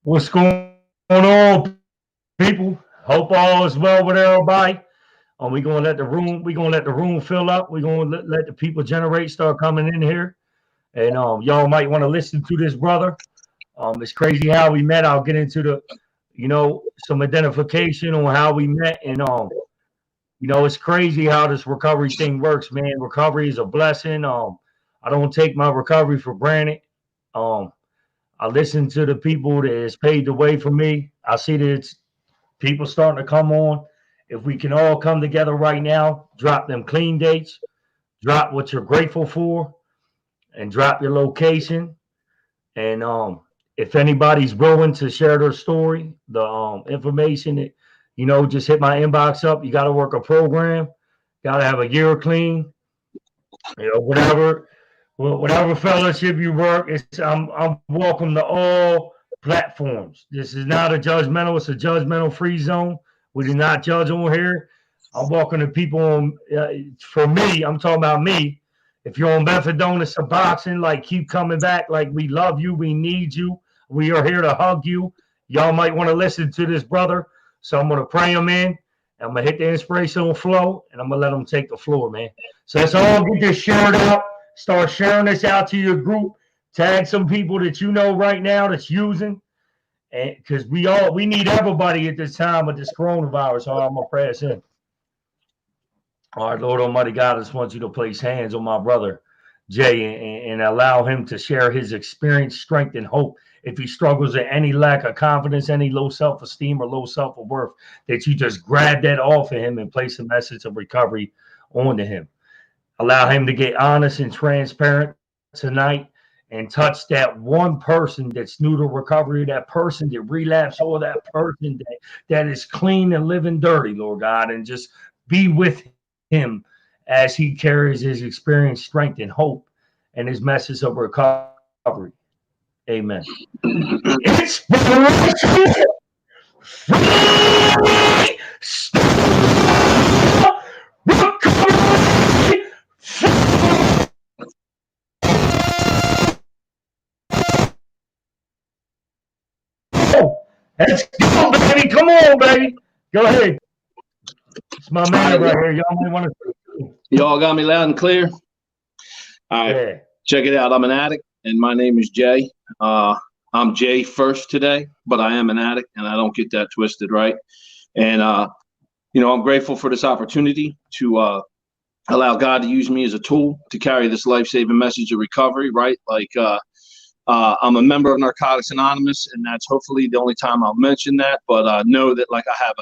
What's going on, people? Hope all is well with everybody. We're gonna let the room fill up. We're gonna let the people generate, start coming in here. And y'all might want to listen to this brother. It's crazy how we met. I'll get into some identification on how we met. And it's crazy how this recovery thing works, man. Recovery is a blessing. I don't take my recovery for granted. Um, I listen to the people that has paved the way for me. I see that it's people starting to come on. If we can all come together right now, drop them clean dates, drop what you're grateful for, and drop your location. And if anybody's willing to share their story, the information that just hit my inbox up. You got to work a program, got to have a year clean, whatever fellowship you work. I'm welcome to all platforms. This is not a judgmental. It's a judgmental free zone. We do not judge on here. I'm welcome to people on. For me, I'm talking about me. If you're on methadone or Suboxone, like keep coming back. Like we love you. We need you. We are here to hug you. Y'all might want to listen to this brother. So I'm gonna pray him in. I'm gonna hit the inspirational flow, and I'm gonna let him take the floor, man. So let's all get this shared out. Start sharing this out to your group. Tag some people that you know right now that's using, and because we need everybody at this time with this coronavirus. So I'm gonna pray us in. All right, Lord Almighty God, I just want you to place hands on my brother Jay and allow him to share his experience, strength, and hope. If he struggles with any lack of confidence, any low self-esteem or low self-worth, that you just grab that off of him and place a message of recovery onto him. Allow him to get honest and transparent tonight and touch that one person that's new to recovery, that person that relapsed, or that person that is clean and living dirty, Lord God, and just be with him as he carries his experience, strength, and hope and his message of recovery. Amen. Inspiration free recovery. Let's go, baby. Come on, baby. Go ahead. It's my All man right, right here. Y'all might want to. y'all got me loud and clear. All right, Yeah. check it out. I'm an addict, and my name is Jay. I'm Jay first today, but I am an addict, and I don't get that twisted, right? And I'm grateful for this opportunity to allow God to use me as a tool to carry this life-saving message of recovery, right? I'm a member of Narcotics Anonymous, and that's hopefully the only time I'll mention that. But know that I have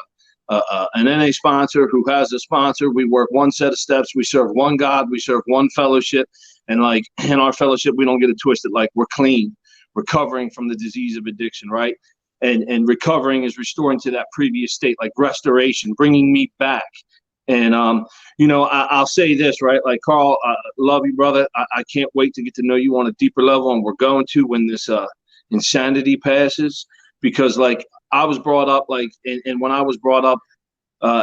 an NA sponsor who has a sponsor. We work one set of steps. We serve one God. We serve one fellowship. And in our fellowship, we don't get it twisted. We're clean, recovering from the disease of addiction, right? And recovering is restoring to that previous state, like restoration, bringing me back. And, I'll say this, right? Carl, love you, brother. I can't wait to get to know you on a deeper level. And we're going to when this insanity passes, because I was brought up and when I was brought up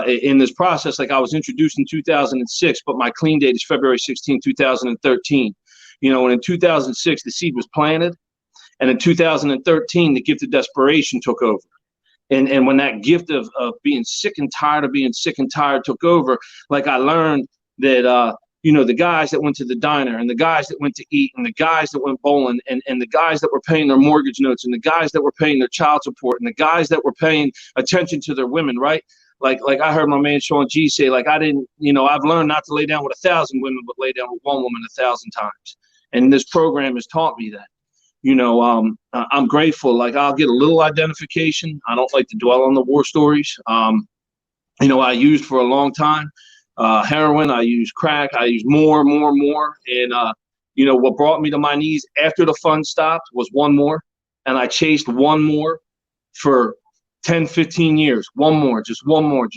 in this process, I was introduced in 2006, but my clean date is February 16, 2013. And in 2006, the seed was planted. And in 2013, the gift of desperation took over. And when that gift of being sick and tired of being sick and tired took over, I learned that, the guys that went to the diner and the guys that went to eat and the guys that went bowling and the guys that were paying their mortgage notes and the guys that were paying their child support and the guys that were paying attention to their women, right? Like I heard my man Sean G say, I didn't, I've learned not to lay down with 1,000 women, but lay down with one woman 1,000 times. And this program has taught me that. I'm grateful. I'll get a little identification. I don't like to dwell on the war stories. I used for a long time heroin. I used crack. I used more. And, what brought me to my knees after the fun stopped was one more. And I chased one more for 10, 15 years. One more, just one more.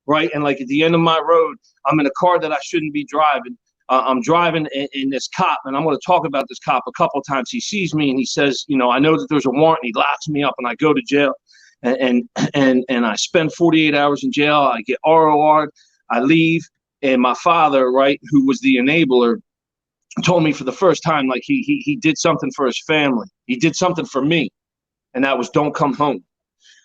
Right. And at the end of my road, I'm in a car that I shouldn't be driving. I'm driving in this cop, and I'm going to talk about this cop a couple of times. He sees me and he says, I know that there's a warrant. And he locks me up, and I go to jail, and I spend 48 hours in jail. I get ROR'd. I leave, and my father, right, who was the enabler, told me for the first time, he did something for his family. He did something for me. and that was don't come home.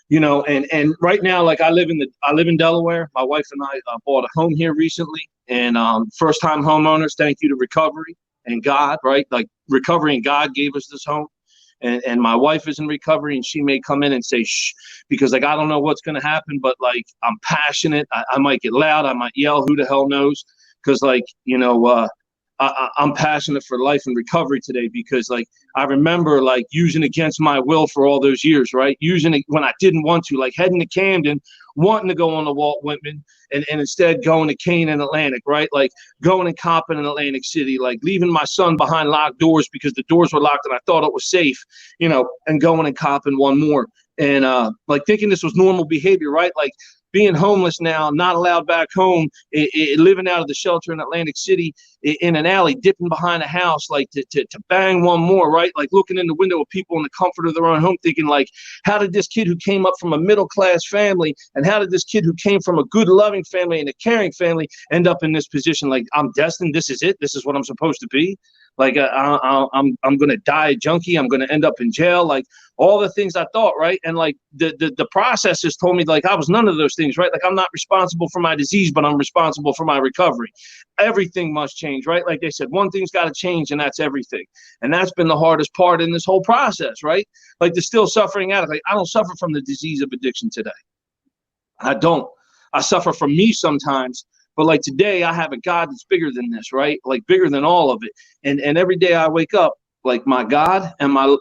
You know, and right now, like I live in Delaware. My wife and I bought a home here recently, and first time homeowners, thank you to recovery and God, right? Like recovery and God gave us this home. And my wife is in recovery, and she may come in and say, shh, because like, I don't know what's going to happen, but like, I'm passionate. I might get loud. I might yell, who the hell knows? Because like, you know, I'm passionate for life and recovery today, because like I remember like using against my will for all those years, right? Using it when I didn't want to, like heading to Camden, wanting to go on the Walt Whitman, and instead going to Kane and Atlantic, right? Like going and copping in Atlantic City, like leaving my son behind locked doors because the doors were locked and I thought it was safe, you know, and going and copping one more. And like thinking this was normal behavior, right? Like being homeless now, not allowed back home, living out of the shelter in Atlantic City, in an alley, dipping behind a house, like to bang one more, right? Like looking in the window of people in the comfort of their own home, thinking like, how did this kid who came up from a middle-class family, and how did this kid who came from a good, loving family and a caring family end up in this position? Like, I'm destined. This is it. This is what I'm supposed to be. Like I'm gonna die a junkie. I'm gonna end up in jail. Like all the things I thought, right? And like the process has told me like I was none of those things, right? Like I'm not responsible for my disease, but I'm responsible for my recovery. Everything must change, right? Like they said, one thing's got to change, and that's everything. And that's been the hardest part in this whole process, right? Like the still suffering addict. Like I don't suffer from the disease of addiction today. I don't. I suffer from me sometimes. But like today, I have a God that's bigger than this, right? Like bigger than all of it. And every day I wake up, like my God and my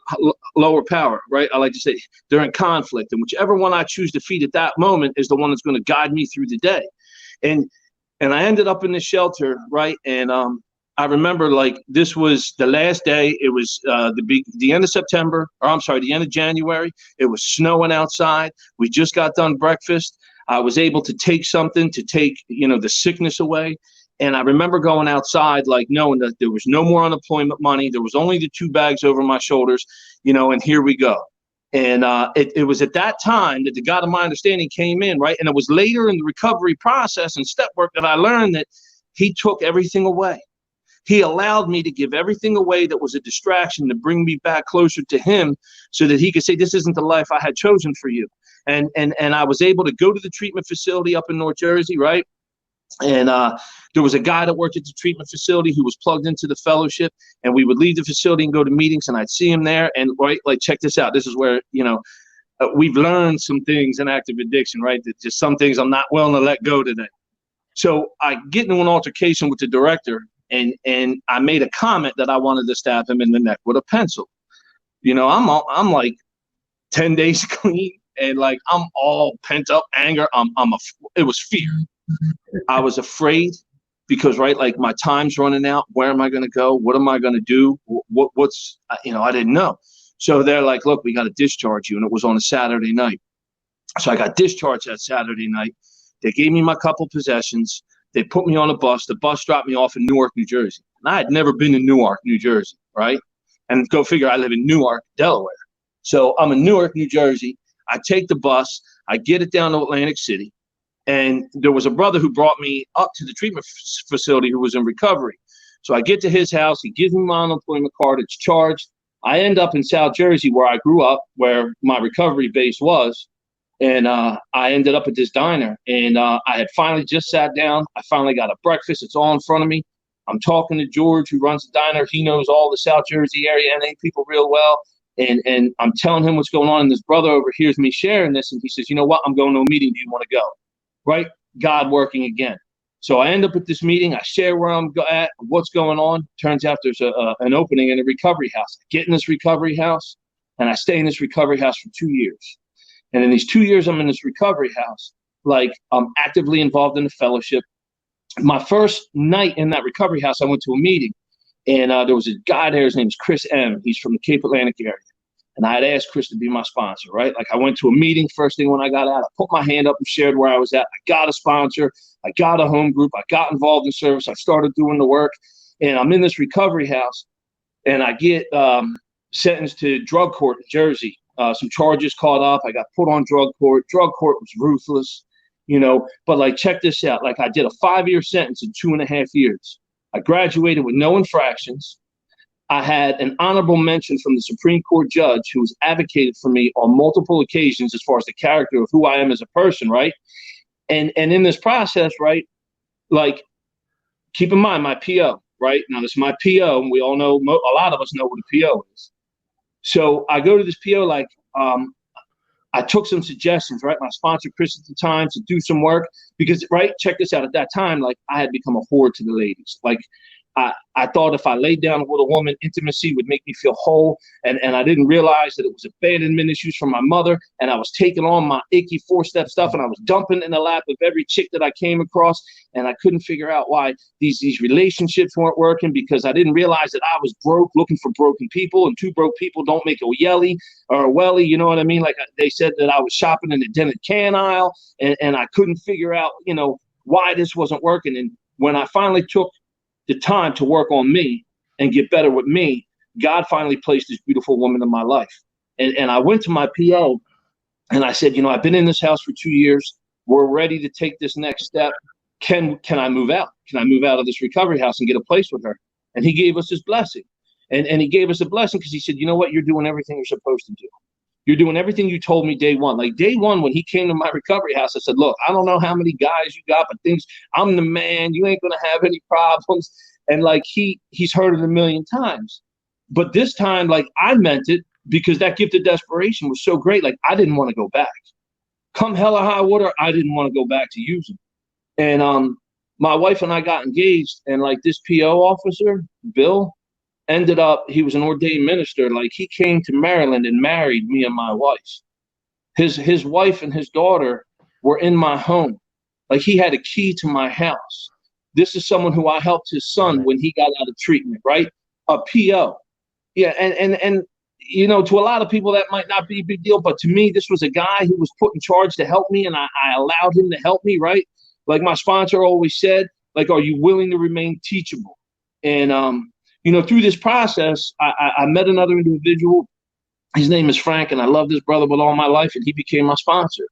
lower power, right? I like to say they're in conflict, and whichever one I choose to feed at that moment is the one that's going to guide me through the day. And I ended up in this shelter, right? And I remember like this was the last day. It was the end of September, or I'm sorry, the end of January. It was snowing outside. We just got done breakfast. I was able to take something to take, you know, the sickness away. And I remember going outside, like knowing that there was no more unemployment money. There was only the 2 bags over my shoulders, you know, and here we go. And it was at that time that the God of my understanding came in, right? And it was later in the recovery process and step work that I learned that he took everything away. He allowed me to give everything away that was a distraction to bring me back closer to him, so that he could say, this isn't the life I had chosen for you. And I was able to go to the treatment facility up in North Jersey, right? And there was a guy that worked at the treatment facility who was plugged into the fellowship, and we would leave the facility and go to meetings, and I'd see him there. And right, like, check this out. This is where, you know, we've learned some things in active addiction, right? That just some things I'm not willing to let go today. So I get into an altercation with the director, and I made a comment that I wanted to stab him in the neck with a pencil. You know, I'm like 10 days clean. And like, I'm all pent up anger. It was fear. I was afraid because, right, like my time's running out. Where am I going to go? What am I going to do? What's, you know, I didn't know. So they're like, look, we got to discharge you. And it was on a Saturday night. So I got discharged that Saturday night. They gave me my couple possessions. They put me on a bus. The bus dropped me off in Newark, New Jersey. And I had never been to Newark, New Jersey, right? And go figure, I live in Newark, Delaware. So I'm in Newark, New Jersey. I take the bus, I get it down to Atlantic City, and there was a brother who brought me up to the treatment facility who was in recovery. So I get to his house, he gives me my unemployment card, it's charged. I end up in South Jersey where I grew up, where my recovery base was, and I ended up at this diner, and I had finally just sat down. I finally got a breakfast, it's all in front of me. I'm talking to George, who runs the diner. He knows all the South Jersey area NA people real well. And I'm telling him what's going on, and this brother overhears me sharing this, and he says, you know what, I'm going to a meeting. Do you want to go? Right? God working again. So I end up at this meeting. I share where I'm at, what's going on. Turns out there's an opening in a recovery house. I get in this recovery house, and I stay in this recovery house for 2 years. And in these 2 years I'm in this recovery house, like I'm actively involved in the fellowship. My first night in that recovery house, I went to a meeting. And there was a guy there, his name is Chris M. He's from the Cape Atlantic area. And I had asked Chris to be my sponsor, right? Like I went to a meeting first thing when I got out. I put my hand up and shared where I was at. I got a sponsor. I got a home group. I got involved in service. I started doing the work. And I'm in this recovery house. And I get sentenced to drug court in Jersey. Some charges caught up. I got put on drug court. Drug court was ruthless, you know. But like, check this out. Like I did a 5-year sentence in 2.5 years. I graduated with no infractions. I had an honorable mention from the Supreme Court judge who has advocated for me on multiple occasions as far as the character of who I am as a person, right? And in this process, right, like, keep in mind my PO, right? Now, this is my PO, and we all know, a lot of us know what a PO is. So I go to this PO, like, I took some suggestions, right? My sponsor, Chris, at the time, to do some work because, right, check this out. At that time, like, I had become a whore to the ladies. Like, I thought if I laid down with a woman, intimacy would make me feel whole. And I didn't realize that it was abandonment issues from my mother. And I was taking on my icky 4-step stuff and I was dumping in the lap of every chick that I came across. And I couldn't figure out why these relationships weren't working because I didn't realize that I was broke, looking for broken people. And 2 broke people don't make a yelly or a welly. You know what I mean? Like, they said that I was shopping in the dented can aisle and I couldn't figure out, you know, why this wasn't working. And when I finally took the time to work on me and get better with me, God finally placed this beautiful woman in my life. And I went to my PO and I said, you know, I've been in this house for 2 years. We're ready to take this next step. Can I move out? Can I move out of this recovery house and get a place with her? And he gave us his blessing. And he gave us a blessing because he said, you know what? You're doing everything you're supposed to do. You're doing everything you told me day one. Like, day one, when he came to my recovery house, I said, look, I don't know how many guys you got, but I'm the man. You ain't going to have any problems. And like, he's heard it a million times. But this time, like, I meant it because that gift of desperation was so great. Like, I didn't want to go back. Come hell or high water, I didn't want to go back to using. And my wife and I got engaged, and like, this PO officer, Bill, ended up, he was an ordained minister. Like, he came to Maryland and married me and my wife. His wife and his daughter were in my home. Like, he had a key to my house. This is someone who I helped his son when he got out of treatment, right? A PO. Yeah, and you know, to a lot of people that might not be a big deal, but to me, this was a guy who was put in charge to help me, and I allowed him to help me, right? Like my sponsor always said, like, are you willing to remain teachable? And you know, through this process, I met another individual. His name is Frank, and I love this brother with all my life, and he became my sponsor.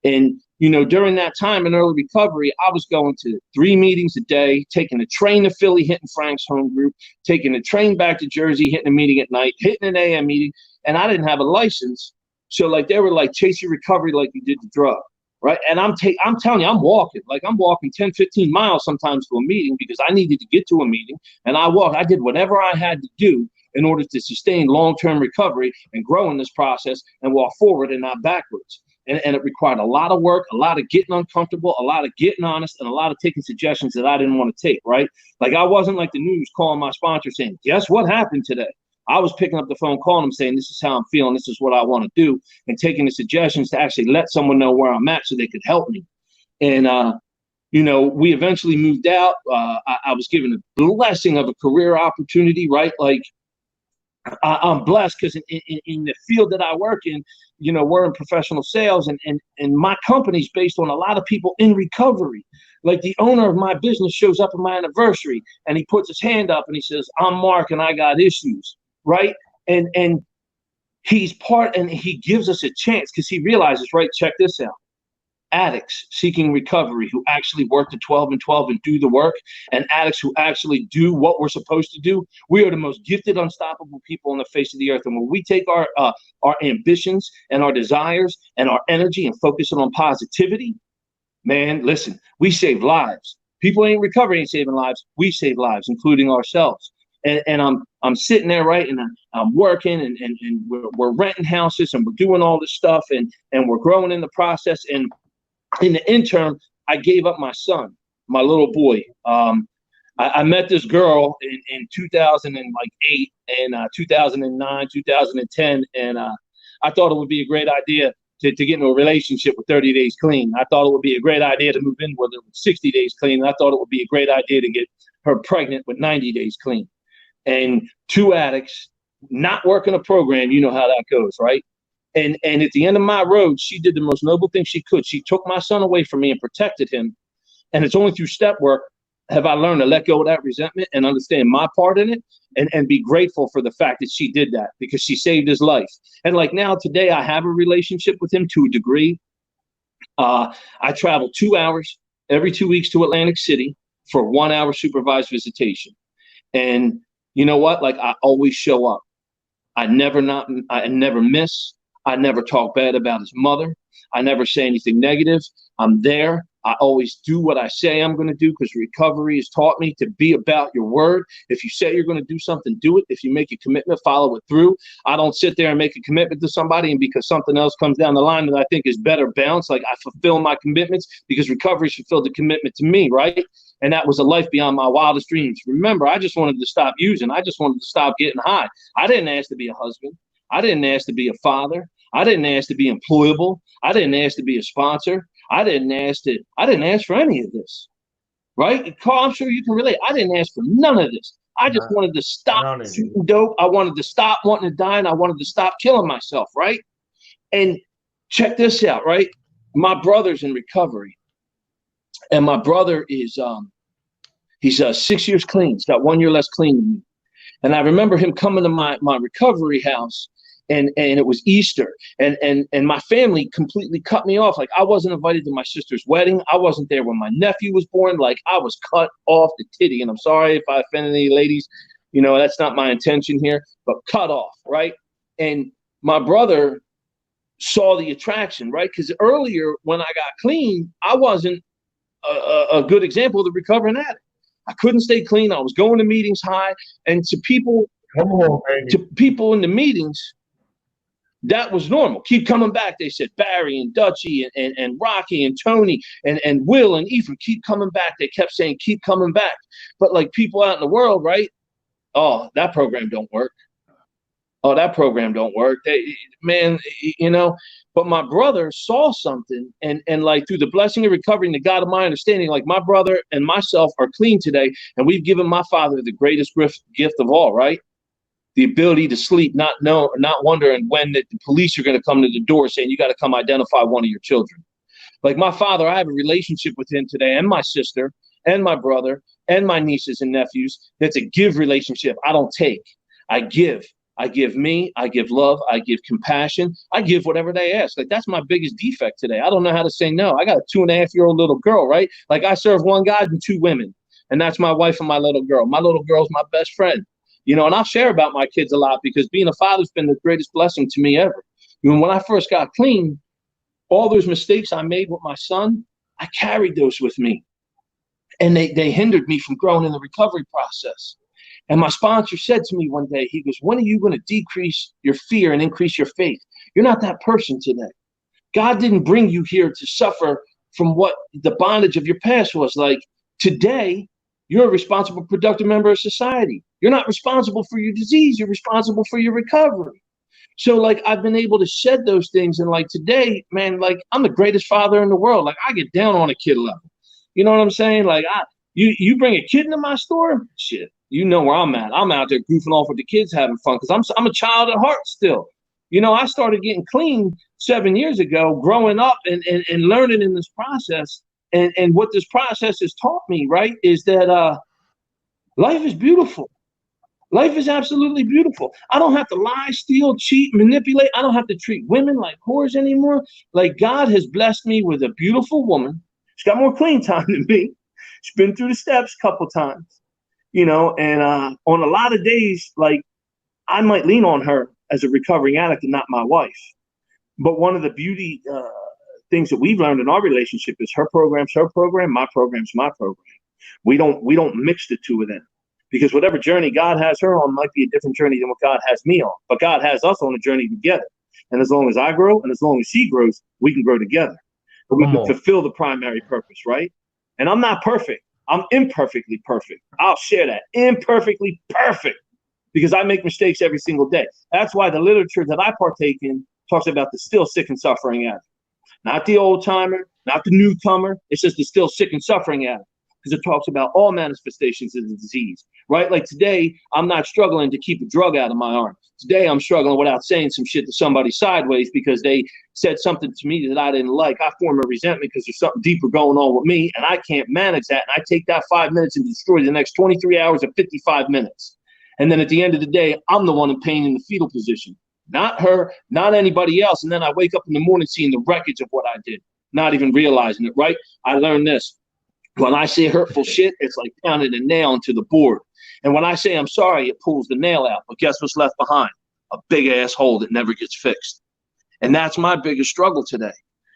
And, you know, during that time in early recovery, I was going to 3 meetings a day, taking a train to Philly, hitting Frank's home group, taking a train back to Jersey, hitting a meeting at night, hitting an AM meeting, and I didn't have a license. So, like, they were like, chase your recovery like you did the drug, right? And I'm telling you, I'm walking 10, 15 miles sometimes to a meeting because I needed to get to a meeting, and I did whatever I had to do in order to sustain long-term recovery and grow in this process and walk forward and not backwards. And it required a lot of work, a lot of getting uncomfortable, a lot of getting honest, and a lot of taking suggestions that I didn't want to take, right? Like, I wasn't like the news calling my sponsor saying, guess what happened today? I was picking up the phone, calling them, saying, this is how I'm feeling, this is what I want to do, and taking the suggestions to actually let someone know where I'm at so they could help me. And, you know, we eventually moved out. I was given a blessing of a career opportunity, right? Like, I'm blessed because in the field that I work in, you know, we're in professional sales, and my company's based on a lot of people in recovery. Like, the owner of my business shows up at my anniversary and he puts his hand up and he says, I'm Mark and I got issues, right? And he's part, and he gives us a chance because he realizes, right, check this out. Addicts seeking recovery who actually work the 12 and 12 and do the work, and addicts who actually do what we're supposed to do. We are the most gifted, unstoppable people on the face of the earth. And when we take our ambitions and our desires and our energy and focus it on positivity, man, listen, we save lives. People ain't recovering, ain't saving lives. We save lives, including ourselves. And I'm sitting there, right, and I'm working, and we're renting houses, and we're doing all this stuff, and we're growing in the process. And in the interim, I gave up my son, my little boy. I met this girl in 2008 and 2009, 2010, and I thought it would be a great idea to get into a relationship with 30 days clean. I thought it would be a great idea to move in with her with 60 days clean. And I thought it would be a great idea to get her pregnant with 90 days clean. And 2 addicts not working a program, you know how that goes, right? And at the end of my road, she did the most noble thing she could. She took my son away from me and protected him. And it's only through step work have I learned to let go of that resentment and understand my part in it, and be grateful for the fact that she did that, because she saved his life. And like, now today, I have a relationship with him to a degree. I travel 2 hours every 2 weeks to Atlantic City for 1 hour supervised visitation. And you know what? Like, I always show up. I never miss. I never talk bad about his mother. I never say anything negative. I'm there. I always do what I say I'm going to do, because recovery has taught me to be about your word. If you say you're going to do something, do it. If you make a commitment, follow it through. I don't sit there and make a commitment to somebody, and because something else comes down the line that I think is better balanced, like I fulfill my commitments, because recovery fulfilled the commitment to me, right? And that was a life beyond my wildest dreams. Remember, I just wanted to stop using. I just wanted to stop getting high. I didn't ask to be a husband. I didn't ask to be a father. I didn't ask to be employable. I didn't ask to be a sponsor. I didn't ask for any of this, right? Carl, I'm sure you can relate. I didn't ask for none of this. I just wanted to stop shooting dope. I wanted to stop wanting to die, and I wanted to stop killing myself, right? And check this out, right? My brother's in recovery, and my brother is he's 6 years clean. He's got 1 year less clean than me. And I remember him coming to my recovery house, and it was Easter, and my family completely cut me off. Like, I wasn't invited to my sister's wedding. I wasn't there when my nephew was born. Like, I was cut off the titty. And I'm sorry if I offended any ladies, you know, that's not my intention here, but cut off, right? And my brother saw the attraction, right? Because earlier when I got clean, I wasn't a good example of the recovering addict. I couldn't stay clean. I was going to meetings high, and to people in the meetings, that was normal. Keep coming back, they said. Barry and Dutchie and Rocky and Tony and Will and Ethan, keep coming back. They kept saying, keep coming back. But like people out in the world, right? Oh, that program don't work. Oh, that program don't work. Man, you know. But my brother saw something, and like through the blessing of recovery and the God of my understanding, like my brother and myself are clean today, and we've given my father the greatest gift of all, right? The ability to sleep, not wondering when the police are going to come to the door saying, you got to come identify one of your children. Like my father, I have a relationship with him today, and my sister and my brother and my nieces and nephews. That's a give relationship. I don't take. I give. I give me. I give love. I give compassion. I give whatever they ask. Like, that's my biggest defect today. I don't know how to say no. I got a 2.5-year-old little girl, right? Like, I serve one God and 2 women, and that's my wife and my little girl. My little girl's my best friend. You know, and I'll share about my kids a lot, because being a father's been the greatest blessing to me ever. You know, when I first got clean, all those mistakes I made with my son, I carried those with me. And they hindered me from growing in the recovery process. And my sponsor said to me one day, he goes, when are you going to decrease your fear and increase your faith? You're not that person today. God didn't bring you here to suffer from what the bondage of your past was. Like, today, you're a responsible, productive member of society. You're not responsible for your disease. You're responsible for your recovery. So, like, I've been able to shed those things. And, like, today, man, like, I'm the greatest father in the world. Like, I get down on a kid level. You know what I'm saying? Like, you bring a kid into my store, shit, you know where I'm at. I'm out there goofing off with the kids, having fun, because I'm a child at heart still. You know, I started getting clean 7 years ago, growing up and learning in this process. And what this process has taught me, right, is that life is beautiful. Life is absolutely beautiful. I don't have to lie, steal, cheat, manipulate. I don't have to treat women like whores anymore. Like, God has blessed me with a beautiful woman. She's got more clean time than me. She's been through the steps a couple times, you know, and on a lot of days, like, I might lean on her as a recovering addict and not my wife. But one of the beauty things that we've learned in our relationship is her program's her program, my program's my program. We don't mix the two of them, because whatever journey God has her on might be a different journey than what God has me on. But God has us on a journey together. And as long as I grow and as long as she grows, we can grow together. But we can fulfill the primary purpose, right? And I'm not perfect. I'm imperfectly perfect. I'll share that. Imperfectly perfect. Because I make mistakes every single day. That's why the literature that I partake in talks about the still sick and suffering addict. Not the old timer, not the newcomer. It's just the still sick and suffering addict. Because it talks about all manifestations of the disease, right? Like today, I'm not struggling to keep a drug out of my arm. Today, I'm struggling without saying some shit to somebody sideways because they said something to me that I didn't like. I form a resentment because there's something deeper going on with me, and I can't manage that. And I take that 5 minutes and destroy the next 23 hours of 55 minutes. And then at the end of the day, I'm the one in pain in the fetal position. Not her, not anybody else. And then I wake up in the morning seeing the wreckage of what I did, not even realizing it, right? I learned this. When I say hurtful shit, it's like pounding a nail into the board. And when I say I'm sorry, it pulls the nail out. But guess what's left behind? A big ass hole that never gets fixed. And that's my biggest struggle today.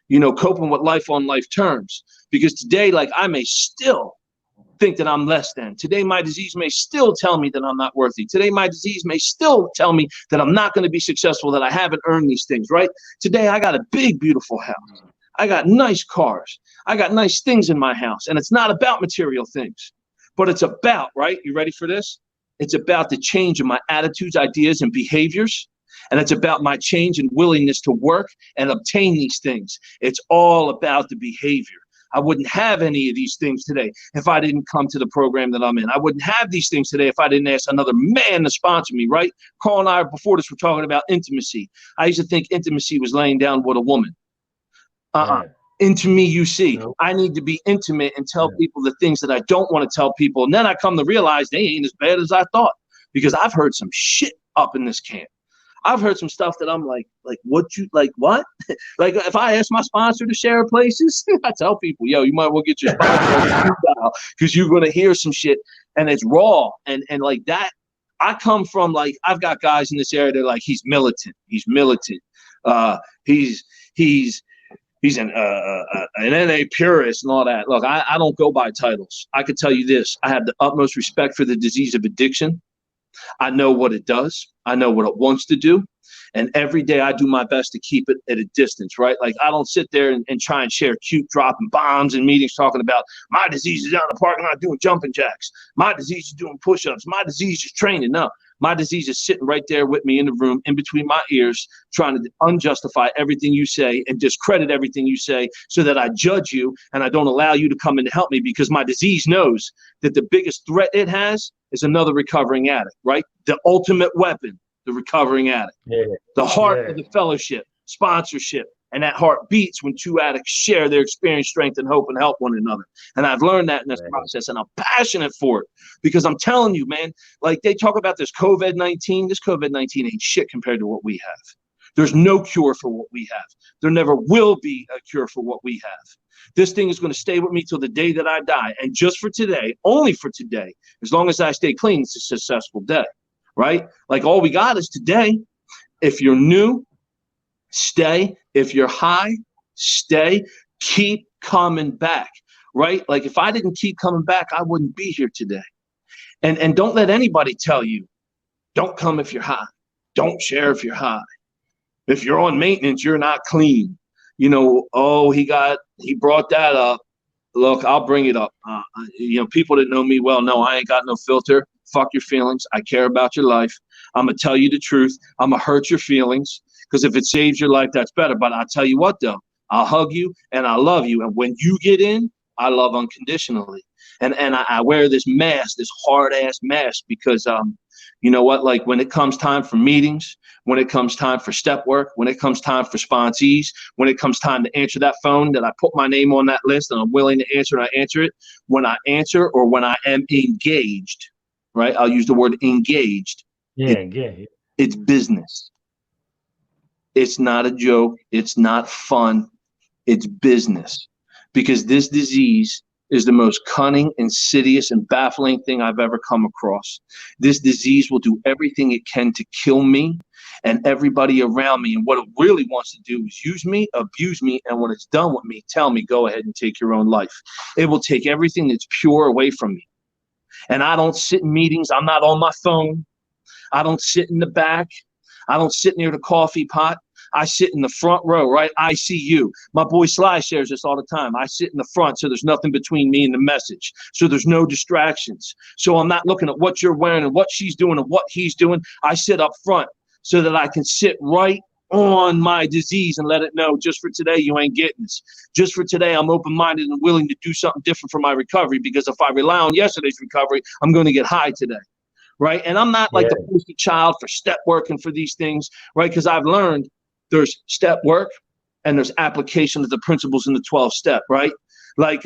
You know, coping with life on life terms. Because today, like, I may still think that I'm less than. Today, my disease may still tell me that I'm not worthy. Today, my disease may still tell me that I'm not going to be successful, that I haven't earned these things, right? Today, I got a big, beautiful house. I got nice cars. I got nice things in my house. And it's not about material things, but it's about, right? You ready for this? It's about the change in my attitudes, ideas, and behaviors. And it's about my change and willingness to work and obtain these things. It's all about the behavior. I wouldn't have any of these things today if I didn't come to the program that I'm in. I wouldn't have these things today if I didn't ask another man to sponsor me, right? Carl and I, before this, were talking about intimacy. I used to think intimacy was laying down with a woman. Into me, you see. Nope. I need to be intimate and tell people the things that I don't want to tell people. And then I come to realize they ain't as bad as I thought, because I've heard some shit up in this camp. I've heard some stuff that I'm like what? Like, if I ask my sponsor to share places, I tell people, yo, you might well get your sponsor because you're going to hear some shit, and it's raw. And like that, I come from, like, I've got guys in this area that are like, he's militant. He's militant. He's an NA purist and all that. Look, I don't go by titles. I could tell you this. I have the utmost respect for the disease of addiction. I know what it does. I know what it wants to do. And every day I do my best to keep it at a distance, right? Like, I don't sit there and try and share cute dropping bombs in meetings talking about my disease is out in the parking lot doing jumping jacks. My disease is doing push-ups. My disease is training. No, my disease is sitting right there with me in the room, in between my ears, trying to unjustify everything you say and discredit everything you say so that I judge you and I don't allow you to come in to help me, because my disease knows that the biggest threat it has is another recovering addict, right? The ultimate weapon, the recovering addict. Yeah. The heart of the fellowship, sponsorship, and that heart beats when two addicts share their experience, strength, and hope and help one another. And I've learned that in this process, and I'm passionate for it, because I'm telling you, man, like, they talk about this COVID-19. This COVID-19 ain't shit compared to what we have. There's no cure for what we have. There never will be a cure for what we have. This thing is going to stay with me till the day that I die. And just for today, only for today, as long as I stay clean, it's a successful day, right? Like, all we got is today. If you're new, stay. If you're high, stay. Keep coming back, right? Like, if I didn't keep coming back, I wouldn't be here today. And don't let anybody tell you, don't come if you're high. Don't share if you're high. If you're on maintenance, you're not clean. You know, oh, he brought that up. Look, I'll bring it up. You know, people that know me well know I ain't got no filter. Fuck your feelings. I care about your life. I'm going to tell you the truth. I'm going to hurt your feelings, because if it saves your life, that's better. But I'll tell you what, though, I'll hug you and I love you. And when you get in, I love unconditionally. And I wear this mask, this hard ass mask, because you know what? Like, when it comes time for meetings, when it comes time for step work, when it comes time for sponsees, when it comes time to answer that phone that I put my name on that list and I'm willing to answer, and I answer it. When I answer, or when I am engaged, right? I'll use the word engaged. It's business. It's not a joke. It's not fun. It's business. Because this disease is the most cunning, insidious, and baffling thing I've ever come across. This disease will do everything it can to kill me and everybody around me. And what it really wants to do is use me, abuse me, and when it's done with me, tell me, go ahead and take your own life. It will take everything that's pure away from me. And I don't sit in meetings. I'm not on my phone. I don't sit in the back. I don't sit near the coffee pot. I sit in the front row, right? ICU. My boy Sly shares this all the time. I sit in the front, so there's nothing between me and the message. So there's no distractions. So I'm not looking at what you're wearing and what she's doing and what he's doing. I sit up front so that I can sit right on my disease and let it know, just for today, you ain't getting this. Just for today, I'm open-minded and willing to do something different for my recovery, because if I rely on yesterday's recovery, I'm going to get high today. Right? And I'm not like the poster child for step work and for these things, right? Because I've learned there's step work and there's application of the principles in the 12 step, right? Like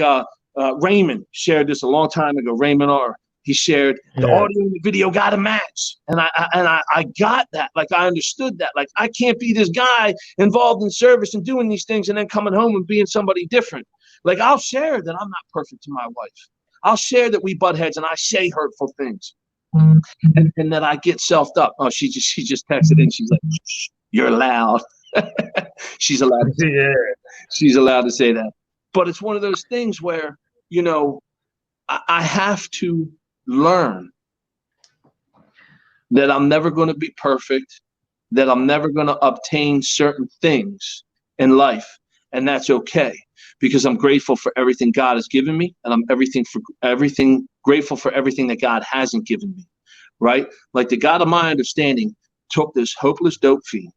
Raymond shared this a long time ago. Raymond R. He shared the audio and the video got to match. And I got that. Like, I understood that. Like, I can't be this guy involved in service and doing these things and then coming home and being somebody different. Like, I'll share that I'm not perfect to my wife. I'll share that we butt heads and I say hurtful things. and that I get selfed up. Oh, she just texted in. She's like, "Shh, you're loud." she's allowed to, Yeah. she's allowed to say that. But it's one of those things where, I have to learn that I'm never going to be perfect, that I'm never going to obtain certain things in life. And that's okay, because I'm grateful for everything God has given me, and I'm grateful for everything that God hasn't given me, right? Like the God of my understanding took this hopeless dope fiend,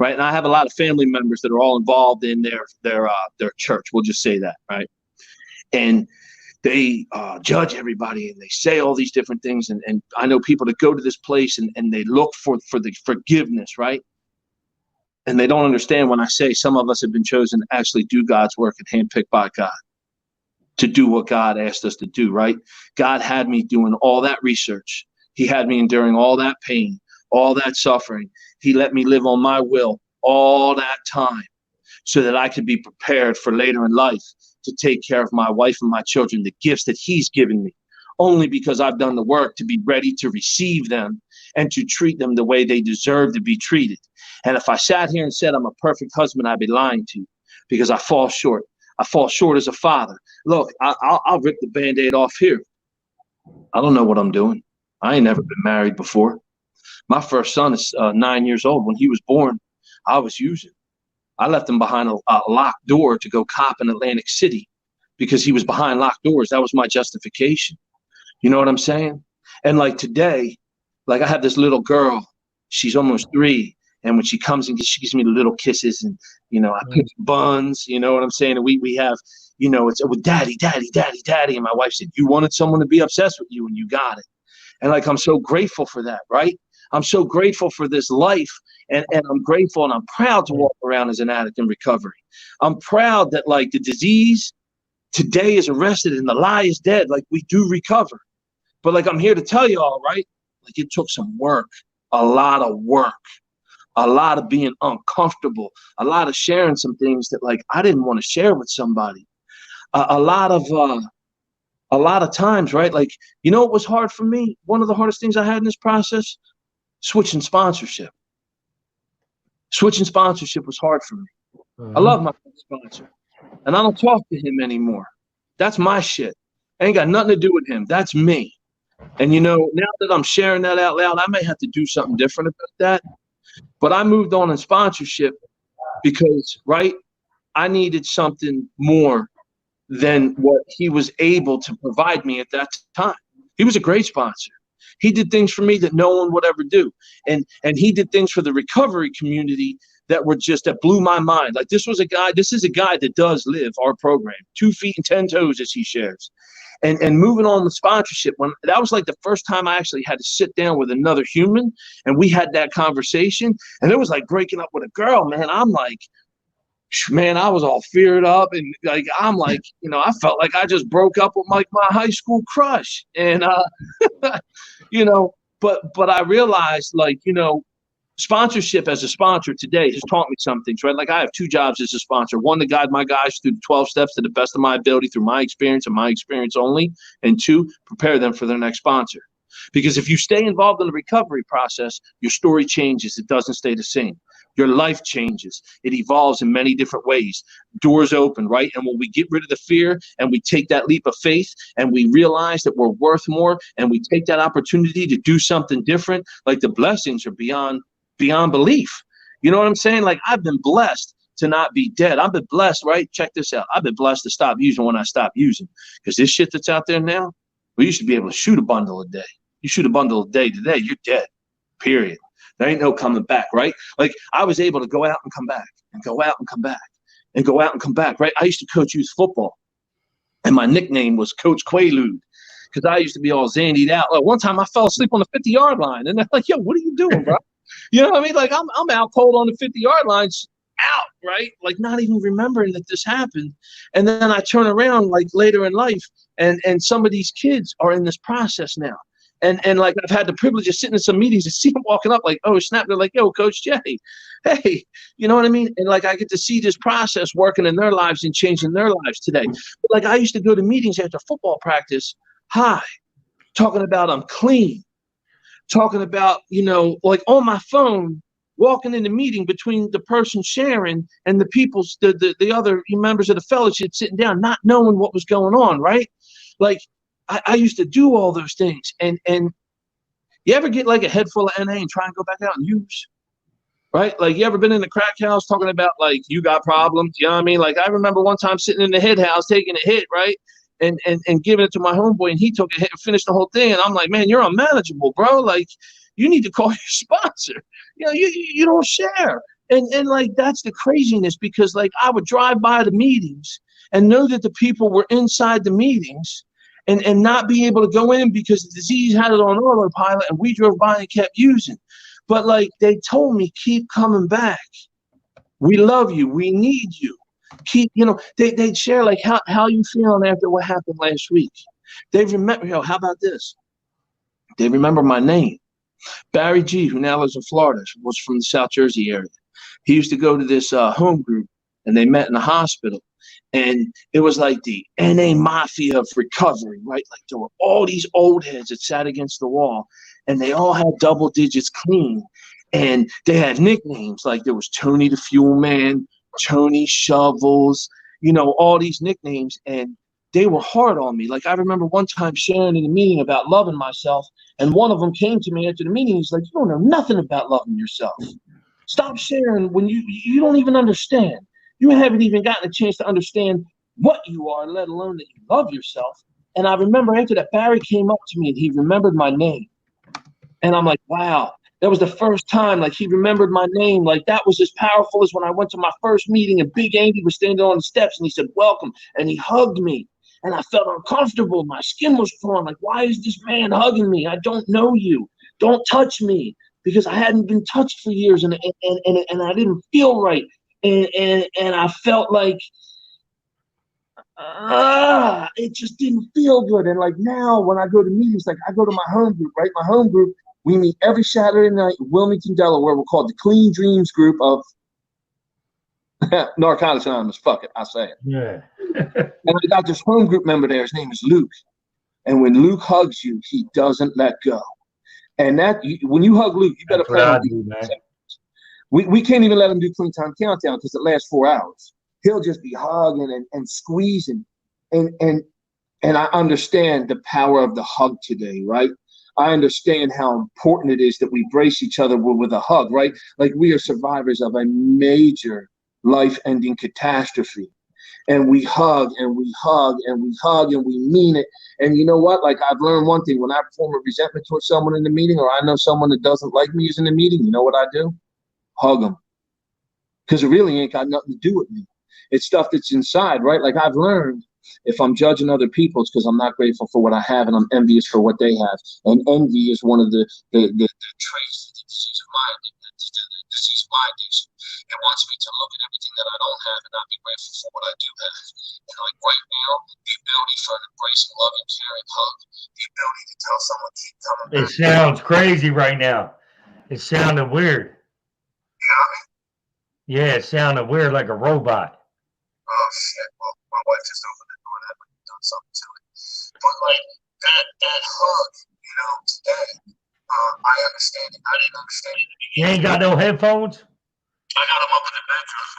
right? And I have a lot of family members that are all involved in their church. We'll just say that, right? And they judge everybody, and they say all these different things. And I know people that go to this place and they look for the forgiveness, right? And they don't understand when I say some of us have been chosen to actually do God's work and handpicked by God to do what God asked us to do, right? God had me doing all that research. He had me enduring all that pain, all that suffering. He let me live on my will all that time so that I could be prepared for later in life to take care of my wife and my children, the gifts that he's given me, only because I've done the work to be ready to receive them and to treat them the way they deserve to be treated. And if I sat here and said I'm a perfect husband, I'd be lying to you, because I fall short. I fall short as a father. Look, I'll rip the Band-Aid off here. I don't know what I'm doing. I ain't never been married before. My first son is 9 years old. When he was born, I was using. I left him behind a locked door to go cop in Atlantic City because he was behind locked doors. That was my justification. You know what I'm saying? And like today, like I have this little girl. She's almost 3. And when she comes and she gives me the little kisses, and, I pick buns, you know what I'm saying? And we have, it's with daddy, daddy, daddy, daddy. And my wife said, you wanted someone to be obsessed with you, and you got it. And like, I'm so grateful for that, right? I'm so grateful for this life, and I'm grateful and I'm proud to walk around as an addict in recovery. I'm proud that like the disease today is arrested and the lie is dead. Like we do recover. But like, I'm here to tell you all, right? Like it took some work, a lot of work, a lot of being uncomfortable, a lot of sharing some things that like I didn't want to share with somebody. A lot of times, right? Like, what was hard for me? One of the hardest things I had in this process, switching sponsorship. Switching sponsorship was hard for me. I love my sponsor, and I don't talk to him anymore. That's my shit. Ain't got nothing to do with him. That's me. And now that I'm sharing that out loud, I may have to do something different about that. But I moved on in sponsorship because, right, I needed something more than what he was able to provide me at that time. He was a great sponsor. He did things for me that no one would ever do. And he did things for the recovery community that blew my mind. Like this is a guy that does live our program, 2 feet and 10 toes, as he shares. And moving on with sponsorship, when that was like the first time I actually had to sit down with another human and we had that conversation, and it was like breaking up with a girl, man. I'm like, man, I was all feared up, and like I'm like, I felt like I just broke up with like my high school crush. And but I realized, like, sponsorship as a sponsor today has taught me some things, right? Like I have 2 jobs as a sponsor. One, to guide my guys through the 12 steps to the best of my ability through my experience and my experience only. And 2, prepare them for their next sponsor. Because if you stay involved in the recovery process, your story changes. It doesn't stay the same. Your life changes. It evolves in many different ways. Doors open, right? And when we get rid of the fear and we take that leap of faith and we realize that we're worth more and we take that opportunity to do something different, like the blessings are beyond belief. You know what I'm saying? Like I've been blessed to not be dead. I've been blessed, right? Check this out. I've been blessed to stop using when I stop using, because this shit that's out there now, we used to be able to shoot a bundle a day. You shoot a bundle a day today, you're dead, period. There ain't no coming back, right? Like I was able to go out and come back and go out and come back and go out and come back, right? I used to coach youth football, and my nickname was Coach Quaalude, because I used to be all zandied out. Like one time I fell asleep on the 50-yard line, and they're like, yo, what are you doing, bro? You know what I mean? Like I'm out cold on the 50-yard lines, out, right? Like not even remembering that this happened. And then I turn around like later in life, and some of these kids are in this process now. And like I've had the privilege of sitting in some meetings and see them walking up like, oh snap, they're like, yo, Coach Jay, hey, you know what I mean? And like I get to see this process working in their lives and changing their lives today. But like I used to go to meetings after football practice. Hi, talking about I'm clean, talking about, you know, like on my phone, walking in the meeting between the person sharing and the people, the other members of the fellowship sitting down, not knowing what was going on, right? Like I used to do all those things. And you ever get like a head full of NA and try and go back out and use? Right? Like, you ever been in the crack house talking about, like, you got problems? You know what I mean? Like, I remember one time sitting in the hit house taking a hit, right? And giving it to my homeboy, and he took a hit and finished the whole thing. And I'm like, man, you're unmanageable, bro. Like, you need to call your sponsor. You know, you don't share. And like, that's the craziness, because, like, I would drive by the meetings and know that the people were inside the meetings and not be able to go in because the disease had it on autopilot, and we drove by and kept using. But, like, they told me, keep coming back. We love you. We need you. Keep, you know, they'd share, like, how you feeling after what happened last week. They remember, how about this? They remember my name. Barry G., who now lives in Florida, was from the South Jersey area. He used to go to this home group, and they met in the hospital. And it was like the NA mafia of recovery, right? Like, there were all these old heads that sat against the wall, and they all had double digits clean. And they had nicknames, like there was Tony the Fuel Man, Tony Shovels, you know, all these nicknames. And they were hard on me. Like, I remember one time sharing in a meeting about loving myself, and one of them came to me after the meeting. He's like, you don't know nothing about loving yourself. Stop sharing when you don't even understand. You haven't even gotten a chance to understand what you are, let alone that you love yourself. And I remember after that, Barry came up to me and he remembered my name. And I'm like, wow, that was the first time, like, he remembered my name. Like, that was as powerful as when I went to my first meeting and Big Andy was standing on the steps and he said, welcome. And he hugged me. And I felt uncomfortable. My skin was torn. Like, why is this man hugging me? I don't know you. Don't touch me. Because I hadn't been touched for years, and I didn't feel right. And I felt like it just didn't feel good. And like, now when I go to meetings, like, I go to my home group, right? My home group, we meet every Saturday night in Wilmington, Delaware. We're called the Clean Dreams Group of Narcotics Anonymous. Fuck it, I say it. Yeah. And I got this home group member there. His name is Luke. And when Luke hugs you, he doesn't let go. And that, when you hug Luke, you better plan on doing that. We can't even let him do Clean Time Countdown because it lasts 4 hours. He'll just be hugging and squeezing. And I understand the power of the hug today, right? I understand how important it is that we brace each other with a hug, right? Like, we are survivors of a major life-ending catastrophe. And we hug and we hug and we hug and we mean it. And you know what? Like, I've learned one thing. When I form a resentment towards someone in the meeting, or I know someone that doesn't like me is in the meeting, you know what I do? Hug them. Because it really ain't got nothing to do with me. It's stuff that's inside, right? Like, I've learned, if I'm judging other people, it's because I'm not grateful for what I have and I'm envious for what they have. And envy is one of the traits of the disease of my addiction. It wants me to look at everything that I don't have and not be grateful for what I do have. And like, right now, the ability for an embracing, loving, caring hug, the ability to tell someone, keep coming back. It sounds crazy right now. It sounded weird. Yeah, it sounded weird, like a robot. Oh shit! Well, my wife just opened the door. That might have done something to it. But like, that hug, you know, today, I understand it. I didn't understand it. You ain't got no headphones? I got them up in the bedroom.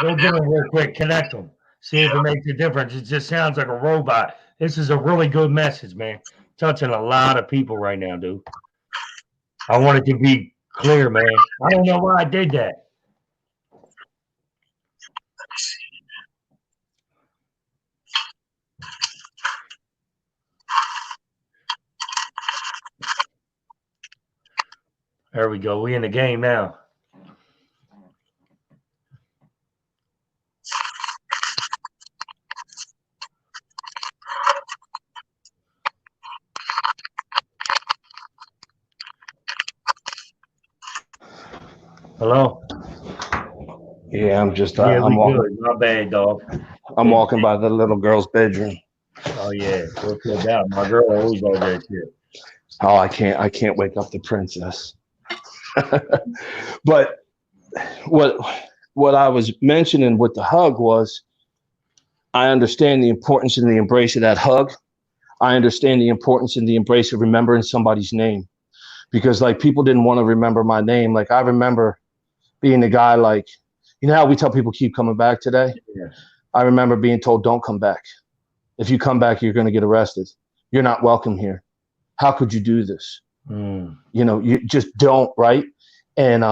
Go get them real quick. Connect them. See if it makes a difference. It just sounds like a robot. This is a really good message, man. Touching a lot of people right now, dude. I want it to be clear, man. I don't know why I did that. There we go. We in the game now. Hello? Yeah, I'm just Yeah, I'm walking. good. My bad, dog. I'm walking by the little girl's bedroom. Oh yeah, what's that about? My girl always does that shit. Oh, I can't wake up the princess. But what I was mentioning with the hug was, I understand the importance and the embrace of that hug. I understand the importance and the embrace of remembering somebody's name, because like people didn't want to remember my name. Like I remember being the guy, like, you know how we tell people keep coming back today? Yeah. I remember being told, don't come back. If you come back, you're going to get arrested. You're not welcome here. How could you do this? Mm. You know, you just don't, right? And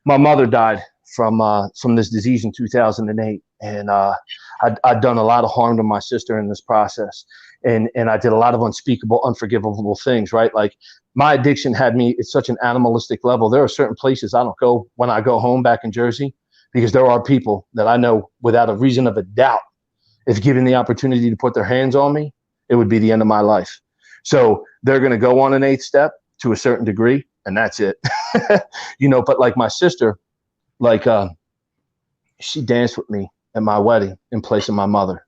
my mother died from this disease in 2008, and I'd done a lot of harm to my sister in this process, and I did a lot of unspeakable, unforgivable things, right? Like my addiction had me at such an animalistic level. There are certain places I don't go when I go home back in Jersey, because there are people that I know without a reason of a doubt, if given the opportunity to put their hands on me, it would be the end of my life. So they're going to go on an 8th step to a certain degree, and that's it. You know, but like my sister, like she danced with me at my wedding in place of my mother.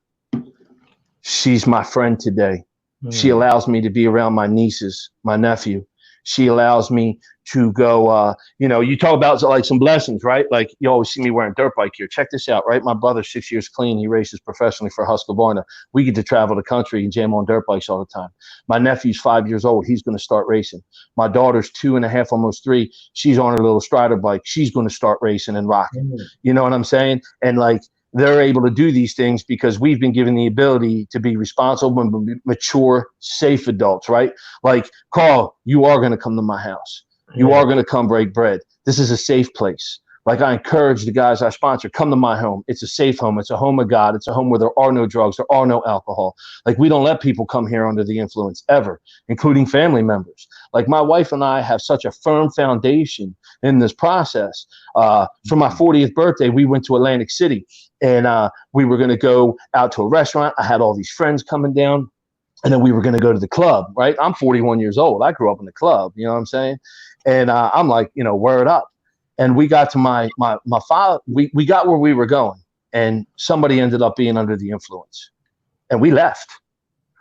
She's my friend today. She allows me to be around my nieces, my nephew. She allows me to go, you know, you talk about like some blessings, right? Like you always see me wearing dirt bike here. Check this out, right? My brother's 6 years clean. He races professionally for Husqvarna. We get to travel the country and jam on dirt bikes all the time. My nephew's 5 years old. He's going to start racing. My daughter's 2.5, almost 3. She's on her little strider bike. She's going to start racing and rocking. You know what I'm saying? And like, they're able to do these things because we've been given the ability to be responsible, mature, safe adults, right? Like, Carl, you are going to come to my house. You are going to come break bread. This is a safe place. Like I encourage the guys I sponsor, come to my home. It's a safe home. It's a home of God. It's a home where there are no drugs. There are no alcohol. Like we don't let people come here under the influence ever, including family members. Like my wife and I have such a firm foundation in this process. For my 40th birthday, we went to Atlantic City and we were going to go out to a restaurant. I had all these friends coming down. And then we were going to go to the club, right? I'm 41 years old. I grew up in the club, you know what I'm saying? And I'm like, you know, word up. And we got to my father, we got where we were going, and somebody ended up being under the influence. And we left.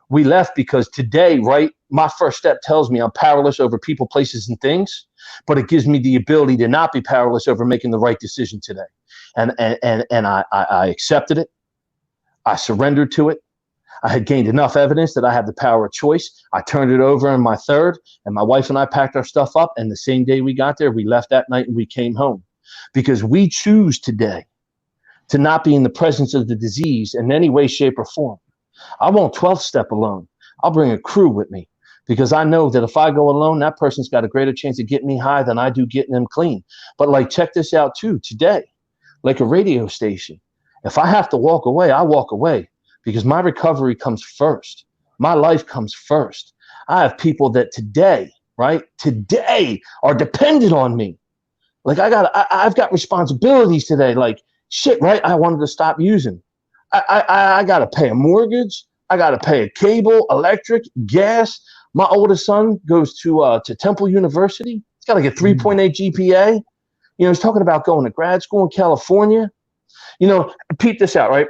We left because today, right, my first step tells me I'm powerless over people, places, and things, but it gives me the ability to not be powerless over making the right decision today. And I accepted it. I surrendered to it. I had gained enough evidence that I had the power of choice. I turned it over in my 3rd, and my wife and I packed our stuff up. And the same day we got there, we left that night and we came home, because we choose today to not be in the presence of the disease in any way, shape, or form. I won't 12th step alone. I'll bring a crew with me, because I know that if I go alone, that person's got a greater chance of getting me high than I do getting them clean. But like, check this out too, today, like a radio station. If I have to walk away, I walk away. Because my recovery comes first. My life comes first. I have people that today, right, today are dependent on me. Like I've got responsibilities today. Like shit, right? I wanted to stop using. I got to pay a mortgage. I got to pay a cable, electric, gas. My oldest son goes to Temple University. He's got like a 3.8 GPA. You know, he's talking about going to grad school in California. You know, peep this out, right?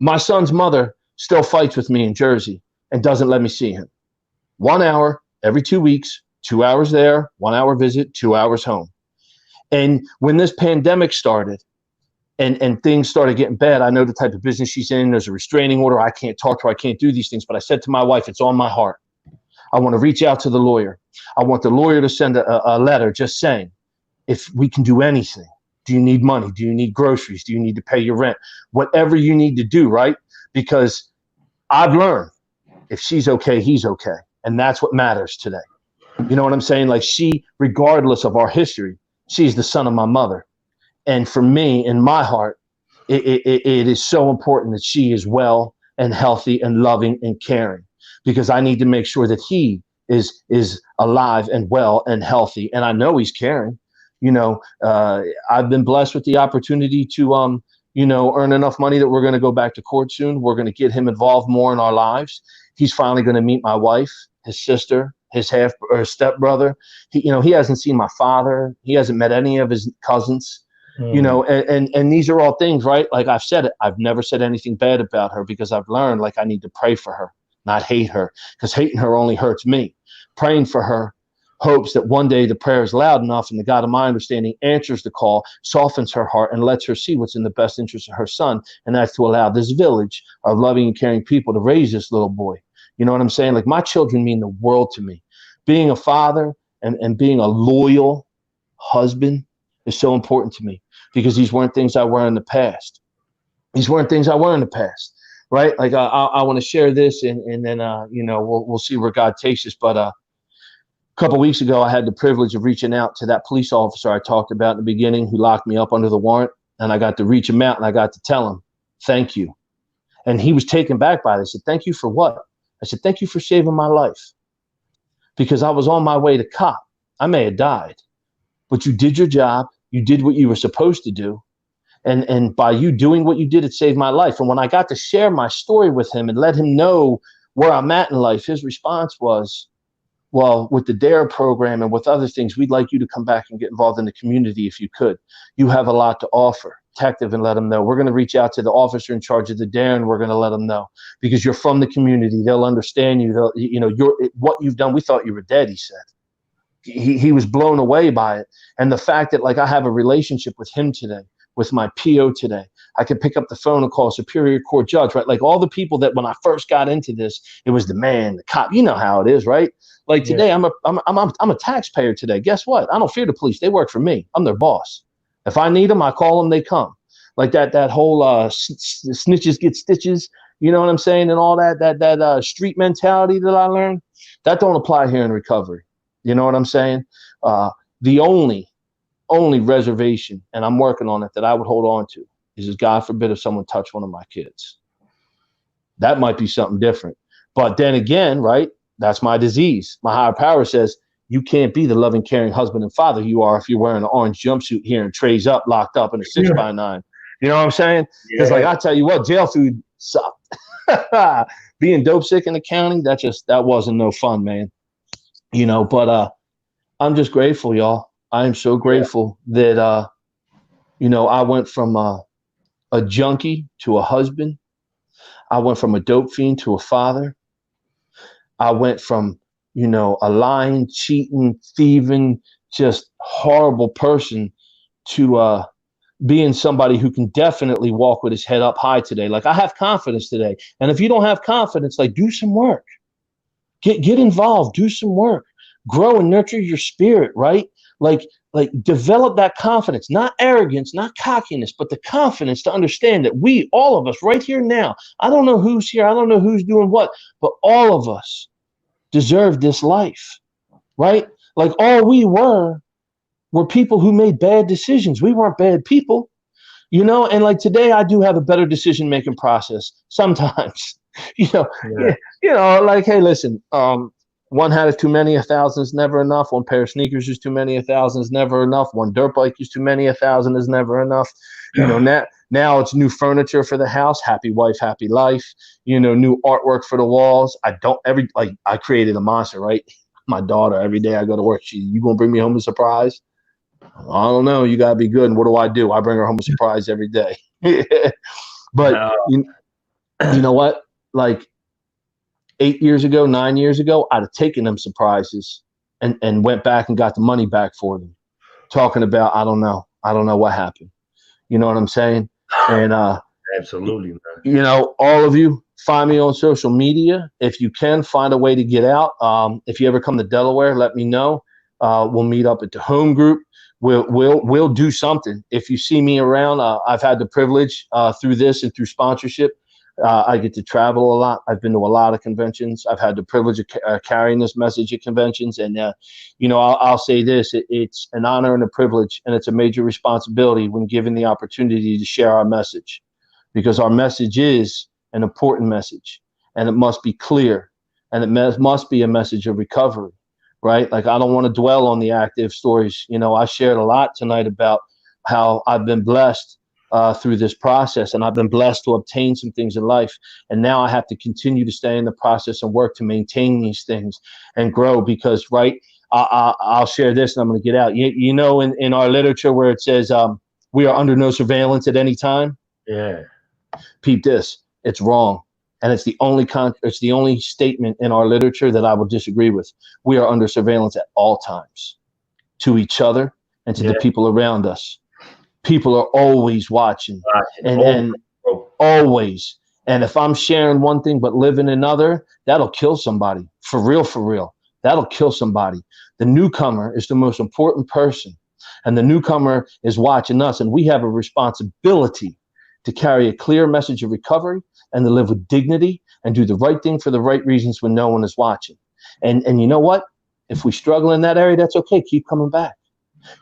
My son's mother still fights with me in Jersey and doesn't let me see him. 1 hour every 2 weeks, 2 hours there, 1 hour visit, 2 hours home. And when this pandemic started and things started getting bad, I know the type of business she's in. There's a restraining order. I can't talk to her. I can't do these things. But I said to my wife, it's on my heart. I want to reach out to the lawyer. I want the lawyer to send a letter just saying, if we can do anything. Do you need money? Do you need groceries? Do you need to pay your rent? Whatever you need to do, right? Because I've learned if she's okay, he's okay. And that's what matters today. You know what I'm saying? Like she, regardless of our history, she's the son of my mother. And for me, in my heart, it is so important that she is well and healthy and loving and caring, because I need to make sure that he is alive and well and healthy. And I know he's caring. You know, I've been blessed with the opportunity to, you know, earn enough money that we're going to go back to court soon. We're going to get him involved more in our lives. He's finally going to meet my wife, his sister, his half or stepbrother. He, you know, he hasn't seen my father. He hasn't met any of his cousins. You know, and these are all things, right? Like I've said it. I've never said anything bad about her, because I've learned like I need to pray for her, not hate her, because hating her only hurts me. Praying for her hopes that one day the prayer is loud enough and the God of my understanding answers the call, softens her heart, and lets her see what's in the best interest of her son. And that's to allow this village of loving and caring people to raise this little boy. You know what I'm saying? Like, my children mean the world to me. Being a father and being a loyal husband is so important to me, because these weren't things I were in the past. These weren't things I were in the past, right? Like, I want to share this, and then we'll see where God takes us. But a couple of weeks ago, I had the privilege of reaching out to that police officer I talked about in the beginning, who locked me up under the warrant, and I got to reach him out and I got to tell him, thank you. And he was taken back by it. He said, thank you for what? I said, thank you for saving my life, because I was on my way to cop. I may have died, but you did your job. You did what you were supposed to do. And by you doing what you did, it saved my life. And when I got to share my story with him and let him know where I'm at in life, his response was, well, with the DARE program and with other things, we'd like you to come back and get involved in the community if you could. You have a lot to offer. Detective, and let them know. We're going to reach out to the officer in charge of the DARE, and we're going to let them know, because you're from the community. They'll understand you. What you've done. We thought you were dead, he said. He was blown away by it. And the fact that, like, I have a relationship with him today, with my PO today. I could pick up the phone and call a superior court judge, right? Like, all the people that when I first got into this, it was the man, the cop. You know how it is, right? Like, today, I'm a taxpayer today. Guess what? I don't fear the police. They work for me. I'm their boss. If I need them, I call them. They come. Like that whole snitches get stitches. You know what I'm saying? And all that street mentality that I learned, that don't apply here in recovery. You know what I'm saying? The only reservation, and I'm working on it, that I would hold on to is, God forbid, if someone touched one of my kids. That might be something different. But then again, right, that's my disease. My higher power says, you can't be the loving, caring husband and father you are if you're wearing an orange jumpsuit here and trays up, locked up in a 6x9. You know what I'm saying? Because like, I tell you what, jail food sucked. Being dope sick in the county, that wasn't no fun, man. You know, but I'm just grateful, y'all. I am so grateful that I went from a junkie to a husband. I went from a dope fiend to a father. I went from a lying, cheating, thieving, just horrible person to being somebody who can definitely walk with his head up high today. Like, I have confidence today. And if you don't have confidence, like, do some work. Get involved, do some work, grow and nurture your spirit, right? Like develop that confidence, not arrogance, not cockiness, but the confidence to understand that we, all of us right here now, I don't know who's here, I don't know who's doing what, but all of us deserve this life, right? Like, all we were people who made bad decisions. We weren't bad people, and like, today I do have a better decision-making process sometimes, like, hey, listen, one hat is too many, 1,000 is never enough. One pair of sneakers is too many, 1,000 is never enough. One dirt bike is too many, 1,000 is never enough. Now it's new furniture for the house. Happy wife, happy life. New artwork for the walls. I created a monster, right? My daughter, every day I go to work, you gonna bring me home a surprise? I don't know. You gotta be good. And what do? I bring her home a surprise every day. But you know what? Like, 8 years ago, 9 years ago, I'd have taken them surprises and went back and got the money back for them. Talking about, I don't know what happened. You know what I'm saying? And absolutely, man. All of you, find me on social media. If you can, find a way to get out. If you ever come to Delaware, let me know. We'll meet up at the home group. We'll do something. If you see me around, I've had the privilege through this and through sponsorship. I get to travel a lot. I've been to a lot of conventions. I've had the privilege of carrying this message at conventions. And, I'll say this, it's an honor and a privilege, and it's a major responsibility when given the opportunity to share our message, because our message is an important message, and it must be clear, and it must be a message of recovery, right? Like, I don't want to dwell on the active stories. I shared a lot tonight about how I've been blessed through this process, and I've been blessed to obtain some things in life, and now I have to continue to stay in the process and work to maintain these things and grow, because I'll share this and I'm going to get out. In our literature where it says we are under no surveillance at any time, peep this, it's wrong, and it's the only statement in our literature that I will disagree with. We are under surveillance at all times, to each other and to the people around us. People are always watching and always. And if I'm sharing one thing but living another, that'll kill somebody. For real, for real. That'll kill somebody. The newcomer is the most important person. And the newcomer is watching us. And we have a responsibility to carry a clear message of recovery and to live with dignity and do the right thing for the right reasons when no one is watching. And you know what? If we struggle in that area, that's okay. Keep coming back.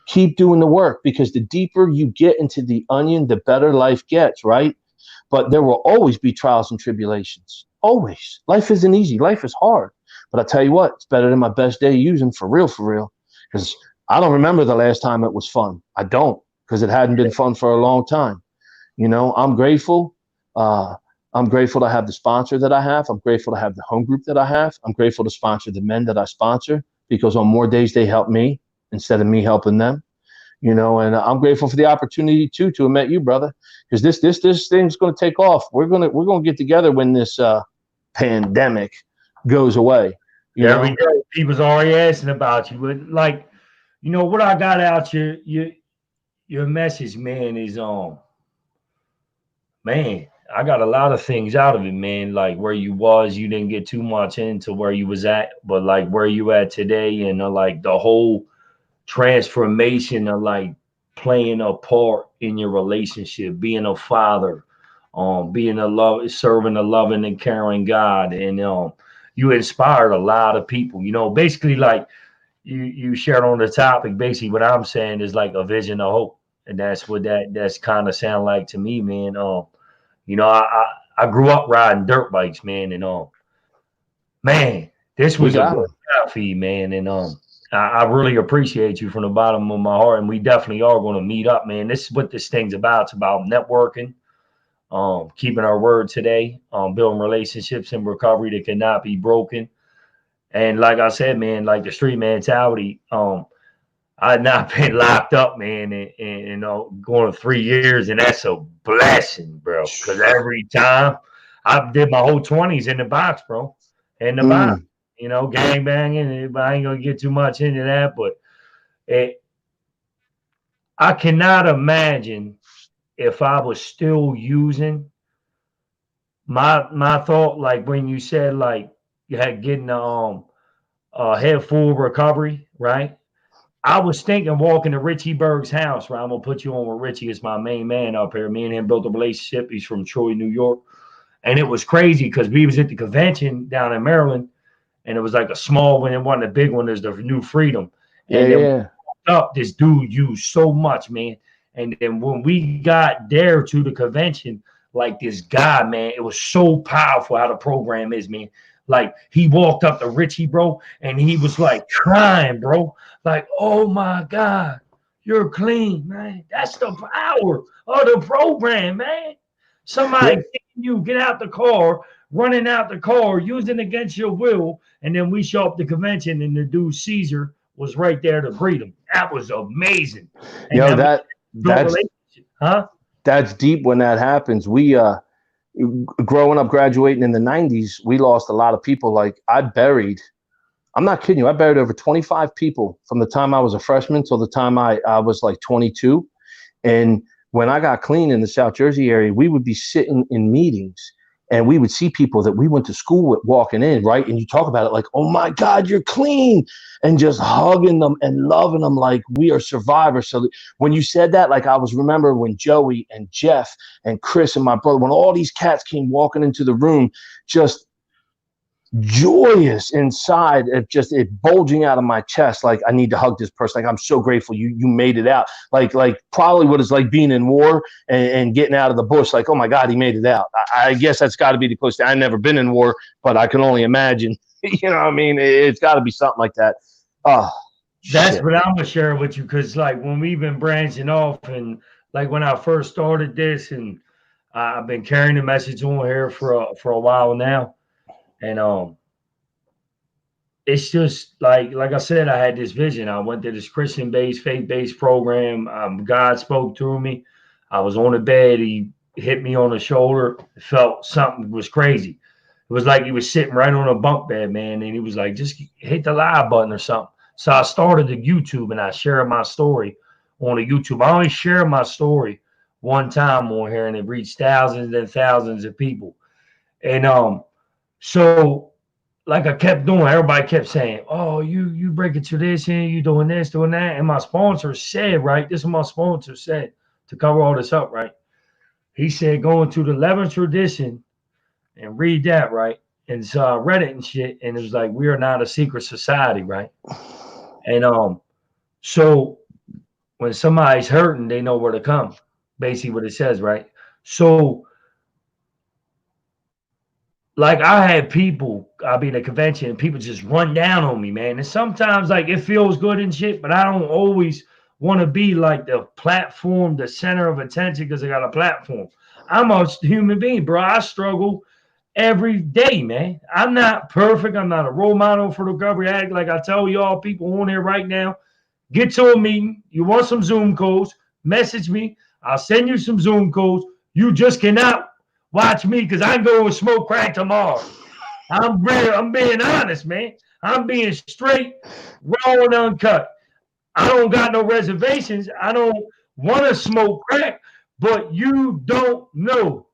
Keep doing the work, because the deeper you get into the onion, the better life gets, right? But there will always be trials and tribulations. Always. Life isn't easy. Life is hard. But I tell you what, it's better than my best day using, for real, because I don't remember the last time it was fun. I don't, because it hadn't been fun for a long time. You know, I'm grateful. I'm grateful to have the sponsor that I have. I'm grateful to have the home group that I have. I'm grateful to sponsor the men that I sponsor, because on more days they help me instead of me helping them. You know, and I'm grateful for the opportunity too to have met you, brother, because this thing's going to take off. We're gonna get together when this pandemic goes away. There we go. People's already asking about you, but like, you know what I got out your message, man, is man, I got a lot of things out of it, man. Like where you was, you didn't get too much into where you was at, but like where you at today, and like the whole transformation of like playing a part in your relationship, being a father, being a love, serving a loving and caring God, and you inspired a lot of people. You know, basically like you shared on the topic. Basically, what I'm saying is like a vision of hope, and that's what that's kind of sound like to me, man. You know, I grew up riding dirt bikes, man, and man, this was a good job for you, man, and I really appreciate you from the bottom of my heart, and we definitely are going to meet up, man. This is what this thing's about. It's about networking, keeping our word today, building relationships and recovery that cannot be broken. And like I said, man, like the street mentality, I've not been locked up, man, and you know, going 3 years, and that's a blessing, bro. Because every time I did my whole 20s in the box, bro, in the box. You know, gang banging, but I ain't gonna get too much into that. But I cannot imagine if I was still using my thought, like when you said like you had getting a head full recovery, right? I was thinking walking to Richie Berg's house, right? I'm gonna put you on with Richie. Is my main man up here. Me and him built a relationship. He's from Troy, New York, and it was crazy because we was at the convention down in Maryland. And it was like a small one, and one, a big one is the New Freedom. And then up, this dude used so much, man. And then when we got there to the convention, like this guy, man, it was so powerful how the program is, man. Like he walked up to Richie, bro, and he was like crying, bro. Like, oh my God, you're clean, man. That's the power of the program, man. Somebody you get out the car, running out the car, using against your will, and then we show up the convention, and the dude Caesar was right there to greet him. That was amazing. And Yo, that's deep when that happens. We growing up, graduating in the 90s, we lost a lot of people. Like I'm not kidding you, I buried over 25 people from the time I was a freshman till the time I was like 22. And when I got clean in the South Jersey area, we would be sitting in meetings and we would see people that we went to school with walking in, right? And you talk about it like, oh my God, you're clean, and just hugging them and loving them like we are survivors. So when you said that, like I was remember when Joey and Jeff and Chris and my brother, when all these cats came walking into the room, just joyous inside, it bulging out of my chest, like I need to hug this person, like I'm so grateful you made it out, like probably what it's like being in war and getting out of the bush, like oh my God, he made it out. I guess that's got to be the closest. I've never been in war, but I can only imagine. You know what I mean? It's got to be something like that. That's what I'm gonna share with you, because like when we've been branching off, and like when I first started this, and I've been carrying the message on here for a while now. And it's just like I said, I had this vision. I went to this Christian-based, faith-based program. God spoke through me. I was on the bed. He hit me on the shoulder. It felt something was crazy. It was like he was sitting right on a bunk bed, man. And he was like, just hit the live button or something. So I started the YouTube, and I shared my story on the YouTube. I only shared my story one time on here, and it reached thousands and thousands of people. And so like I kept doing, everybody kept saying, "Oh, you breaking tradition, you doing this, doing that." And my sponsor said, right, this is what my sponsor said to cover all this up, right? He said, go into the 11th tradition and read that, right? And so I read it and shit, and it was like, we are not a secret society, right? And so when somebody's hurting, they know where to come. Basically, what it says, right? So, like, I had people, I'll be at a convention, and people just run down on me, man. And sometimes, like, it feels good and shit, but I don't always want to be like the platform, the center of attention because I got a platform. I'm a human being, bro. I struggle every day, man. I'm not perfect. I'm not a role model for the recovery addict. Like I tell y'all, people on here right now, get to a meeting. You want some Zoom codes? Message me. I'll send you some Zoom codes. You just cannot watch me because I can go and smoke crack tomorrow. I'm being honest, man. I'm being straight, raw and uncut. I don't got no reservations. I don't want to smoke crack, but you don't know.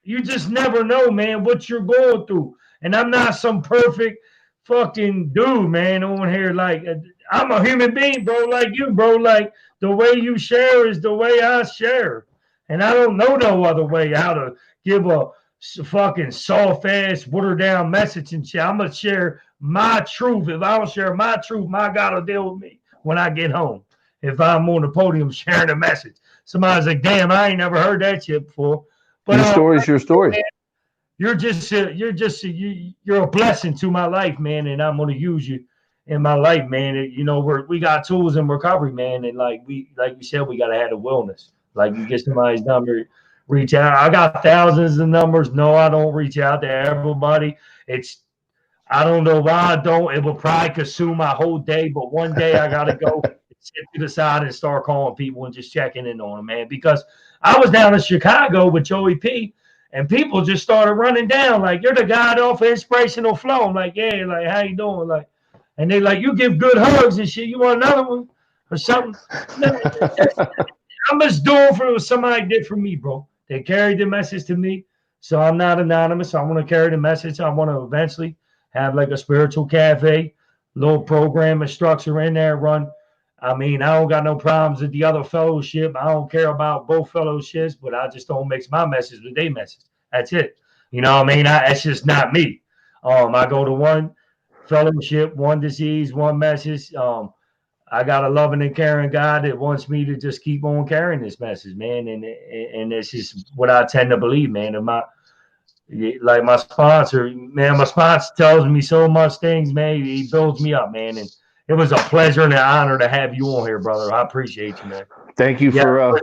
You just never know, man, what you're going through. And I'm not some perfect fucking dude, man, on here. Like, I'm a human being, bro, like you, bro. Like, the way you share is the way I share. And I don't know no other way how to give a fucking soft ass, watered down message and shit. I'm going to share my truth. If I don't share my truth, my God will deal with me when I get home. If I'm on the podium sharing a message, somebody's like, "Damn, I ain't never heard that shit before." But your story is your story. Man, you're a blessing to my life, man, and I'm gonna use you in my life, man. You know, we got tools in recovery, man, and like you said, we gotta have the wellness. Like you get somebody's number, reach out. I got thousands of numbers. No, I don't reach out to everybody. I don't know why I don't. It will probably consume my whole day, but one day I gotta go sit to the side and start calling people and just checking in on them, man. Because I was down in Chicago with Joey P, and people just started running down like, "You're the guy off Inspirational Flow." I'm like, "Yeah, like how you doing?" Like, and they like, "You give good hugs and shit. You want another one or something?" I'm just doing for what somebody did for me, bro. They carried the message to me, so I'm not anonymous. I want to carry the message. I want to eventually have like a spiritual cafe, little program and structure in there run. I mean, I don't got no problems with the other fellowship. I don't care about both fellowships, but I just don't mix my message with their message. That's it. You know what I mean? That's just not me. I go to one fellowship, one disease, one message. I got a loving and caring God that wants me to just keep on carrying this message, man. And it's just what I tend to believe, man. And my sponsor, man, my sponsor tells me so much things, man. He builds me up, man. And it was a pleasure and an honor to have you on here, brother. I appreciate you, man. Thank you for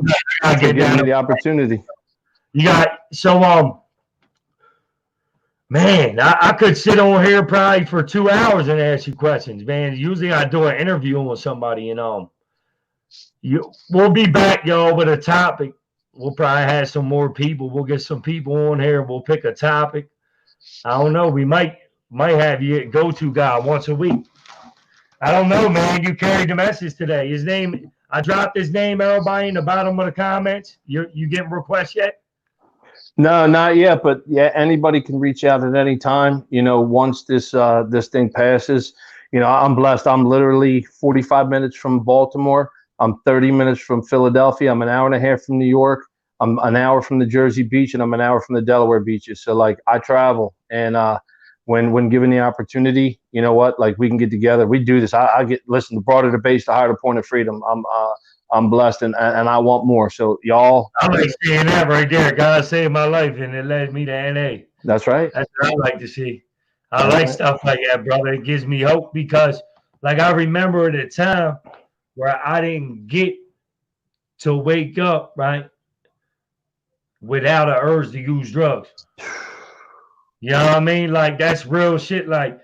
giving me the opportunity. You got man, I could sit on here probably for 2 hours and ask you questions, man. Usually I do an interview with somebody, and we'll be back, y'all, with a topic. We'll probably have some more people. We'll get some people on here. We'll pick a topic. I don't know. We might have you go-to guy once a week. I don't know, man. You carried the message today. His name, I dropped his name, everybody, in the bottom of the comments. You getting requests yet? No, not yet, but yeah, anybody can reach out at any time. You know, once this thing passes, you know, I'm blessed. I'm literally 45 minutes from Baltimore. I'm 30 minutes from Philadelphia. I'm an hour and a half from New York. I'm an hour from the Jersey Beach, and I'm an hour from the Delaware beaches. So like I travel, and when given the opportunity, you know what, like we can get together. We do this. Listen, the broader the base, the higher the point of freedom. I'm blessed, and I want more. So y'all, I like seeing that right there. God saved my life, and it led me to NA. That's right. That's what I like to see. I like stuff like that, brother. It gives me hope because, like, I remember at a time where I didn't get to wake up, right, without an urge to use drugs. You know what I mean? Like, that's real shit. Like,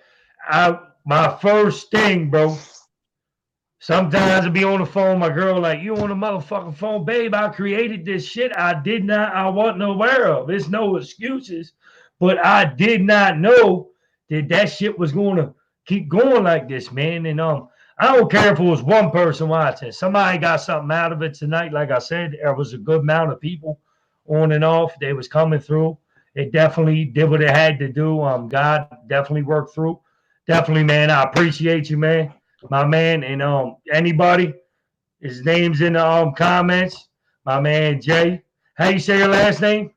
my first thing, bro. Sometimes I'll be on the phone, my girl, like, "You on the motherfucking phone, babe? I created this shit. I wasn't aware of. There's no excuses, but I did not know that shit was going to keep going like this, man." And I don't care if it was one person watching. Somebody got something out of it tonight. Like I said, there was a good amount of people on and off. They was coming through, it definitely did what it had to do. God definitely worked through. Definitely, man. I appreciate you, man. My man, and anybody, his name's in the comments. My man Jay. How you say your last name?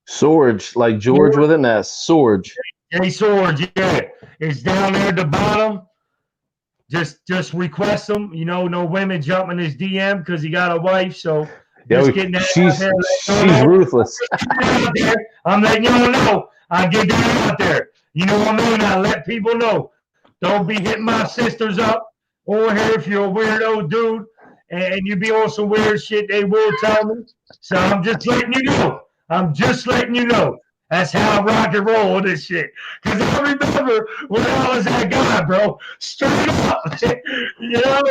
Sorge, like George with an S. Sorge. Jay Swords, yeah. It's down there at the bottom. Just request him. You know, no women jumping his DM because he got a wife. So just getting that out there. She's ruthless. I'm letting y'all know. I get that out there. You know what I mean? I let people know. Don't be hitting my sisters up over here if you're a weirdo dude and you be on some weird shit. They will tell me. So I'm just letting you know. I'm just letting you know. That's how I rock and roll with this shit. Because I remember when I was that guy, bro. Straight up. You know?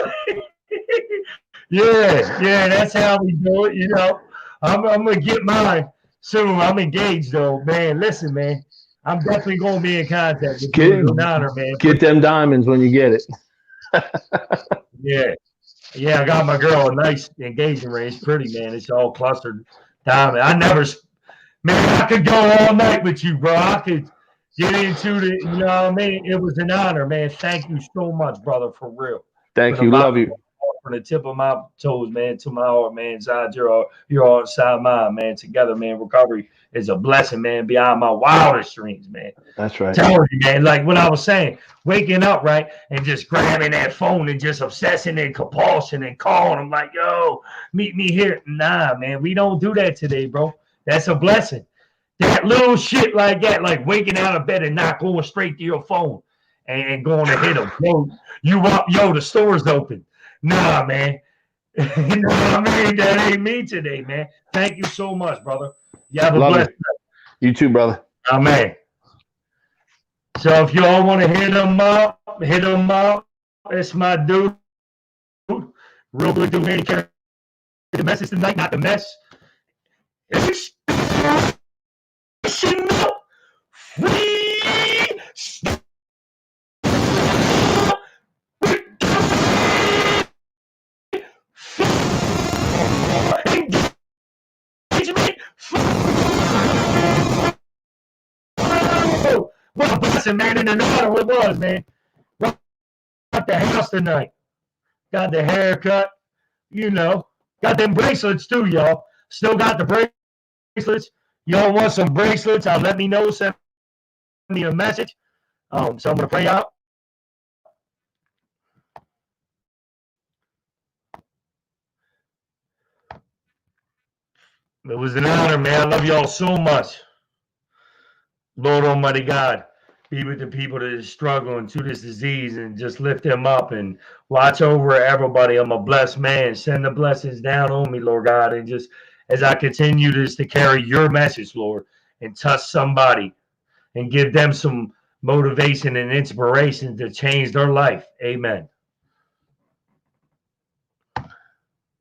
Yeah, that's how we do it, you know. I'm going to get mine soon. I'm engaged, though. Man, listen, man. I'm definitely going to be in contact with you. It's an honor, man. Get them diamonds when you get it. Yeah, I got my girl a nice engagement ring. It's pretty, man. It's all clustered diamond. Man, I could go all night with you, bro. I could get into the, you know what I mean? It was an honor, man. Thank you so much, brother, for real. Thank you. Love you. From the tip of my toes, man, to my heart, man. Inside you're all inside mine, man. Together, man. Recovery is a blessing, man, beyond my wildest dreams, man. That's right. Telling you, man, like what I was saying, waking up, right, and just grabbing that phone and just obsessing and compulsion and calling them like, yo, meet me here. Nah, man, we don't do that today, bro. That's a blessing. That little shit like that, like waking out of bed and not going straight to your phone and going to hit them. Yo, the store's open. Nah, man. You know what I mean? That ain't me today, man. Thank you so much, brother. You have a blessed day. You too, brother. Amen. So if y'all want to hit him up. It's my dude. Real good dude, man. Carry the message tonight, not the mess. What a blessing, man, in the honor it was, man. Got the house tonight. Got the haircut, you know. Got them bracelets too, y'all. Still got the bracelets. Y'all want some bracelets? Let me know. Send me a message. So I'm gonna pray out. It was an honor, man. I love y'all so much. Lord Almighty God, be with the people that are struggling to this disease and just lift them up and watch over everybody. I'm a blessed man. Send the blessings down on me, Lord God. And just as I continue to carry your message, Lord, and touch somebody and give them some motivation and inspiration to change their life. Amen.